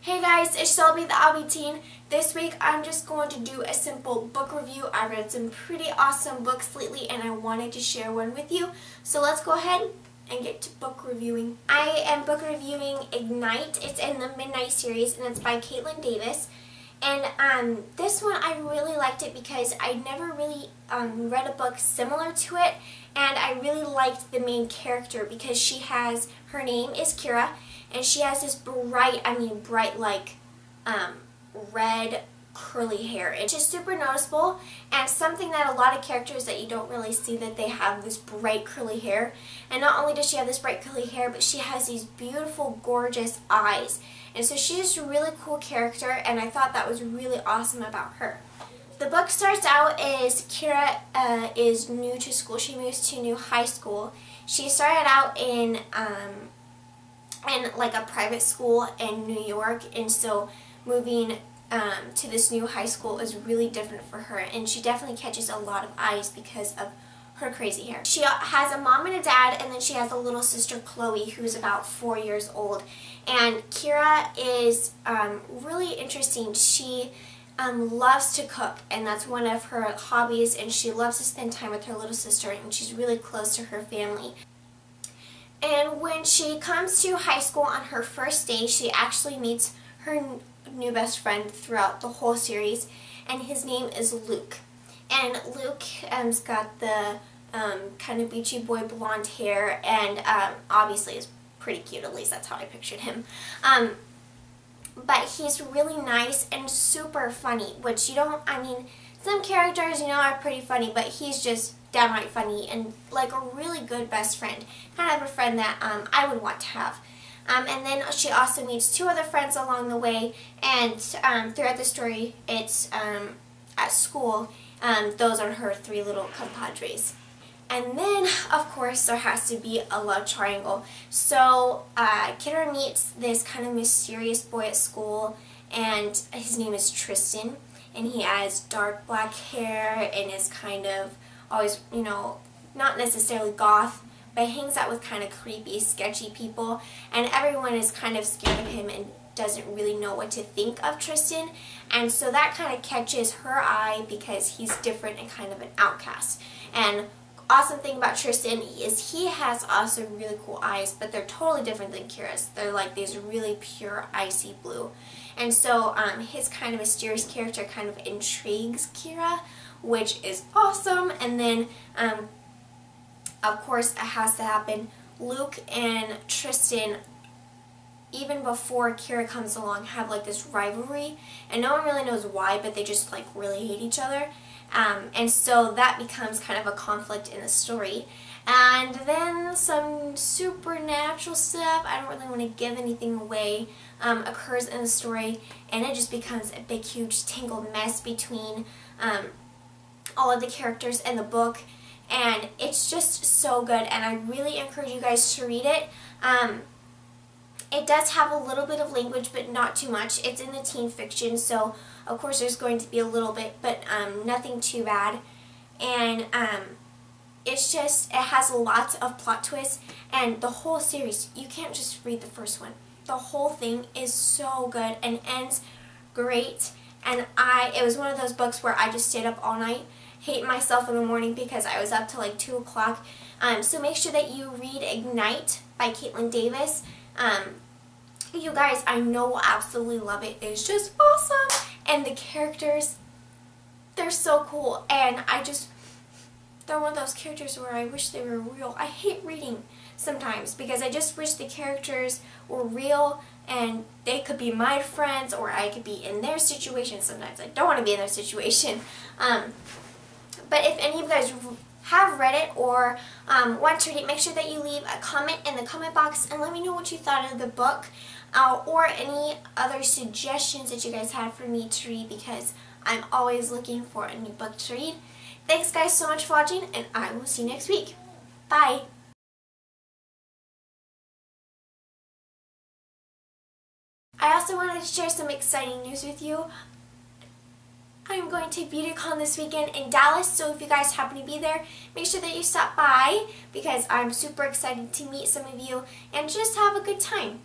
Hey guys, it's Shelby the Owlbeteen. This week I'm just going to do a simple book review. I read some pretty awesome books lately and I wanted to share one with you. So let's go ahead and get to book reviewing. I am book reviewing Ignite. It's in the Midnight series and it's by Kaitlyn Davis. And this one I really liked it because I never really read a book similar to it, and I really liked the main character because her name is Kira, and she has this bright like red curly hair. It's just super noticeable and something that a lot of characters that you don't really see, that they have this bright curly hair. And not only does she have this bright curly hair, but she has these beautiful gorgeous eyes. And so she's a really cool character, and I thought that was really awesome about her. The book starts out as Kira is new to school. She moves to a new high school. She started out in like a private school in New York, and so moving to this new high school is really different for her, and she definitely catches a lot of eyes because of her crazy hair. She has a mom and a dad, and then she has a little sister, Chloe, who's about 4 years old. And Kira is really interesting. She loves to cook, and that's one of her hobbies, and she loves to spend time with her little sister, and she's really close to her family. And when she comes to high school on her first day, she actually meets her new best friend throughout the whole series, and his name is Luke. And Luke has got the kind of beachy boy blonde hair, and obviously is pretty cute, at least that's how I pictured him. But he's really nice and super funny, which you don't, some characters, are pretty funny, but he's just downright funny and like a really good best friend. Kind of a friend that I would want to have. And then she also meets two other friends along the way, and throughout the story, it's at school. Those are her three little compadres. And then, of course, there has to be a love triangle. So, Kira meets this kind of mysterious boy at school, and his name is Tristan, and he has dark black hair and is kind of always, not necessarily goth, but hangs out with kind of creepy, sketchy people, and everyone is kind of scared of him and doesn't really know what to think of Tristan, and so that kind of catches her eye because he's different and kind of an outcast. And awesome thing about Tristan is he has also really cool eyes, but they're totally different than Kira's. They're like these really pure icy blue. And so his kind of mysterious character kind of intrigues Kira, which is awesome. And then of course it has to happen. Luke and Tristan, even before Kira comes along, have like this rivalry, and no one really knows why, but they just like really hate each other. And so that becomes kind of a conflict in the story. And then some supernatural stuff, I don't really want to give anything away, occurs in the story, and it just becomes a big huge tangled mess between all of the characters in the book, and it's just so good, and I really encourage you guys to read it. It does have a little bit of language, but not too much. It's in the teen fiction, so of course there's going to be a little bit, but nothing too bad. And it's just, it has lots of plot twists, and the whole series, you can't just read the first one. The whole thing is so good and ends great. And it was one of those books where I just stayed up all night, hating myself in the morning because I was up till like 2 o'clock. So make sure that you read Ignite by Kaitlyn Davis. You guys, I know will absolutely love it. It's just awesome, and the characters, they're so cool, and they're one of those characters where I wish they were real. I hate reading sometimes because I just wish the characters were real and they could be my friends, or I could be in their situation. Sometimes I don't want to be in their situation. But if any of you guys have read it or want to read it, make sure that you leave a comment in the comment box and let me know what you thought of the book, or any other suggestions that you guys had for me to read, because I'm always looking for a new book to read. Thanks guys so much for watching, and I will see you next week. Bye! I also wanted to share some exciting news with you. I'm going to BeautyCon this weekend in Dallas, so if you guys happen to be there, make sure that you stop by because I'm super excited to meet some of you and just have a good time.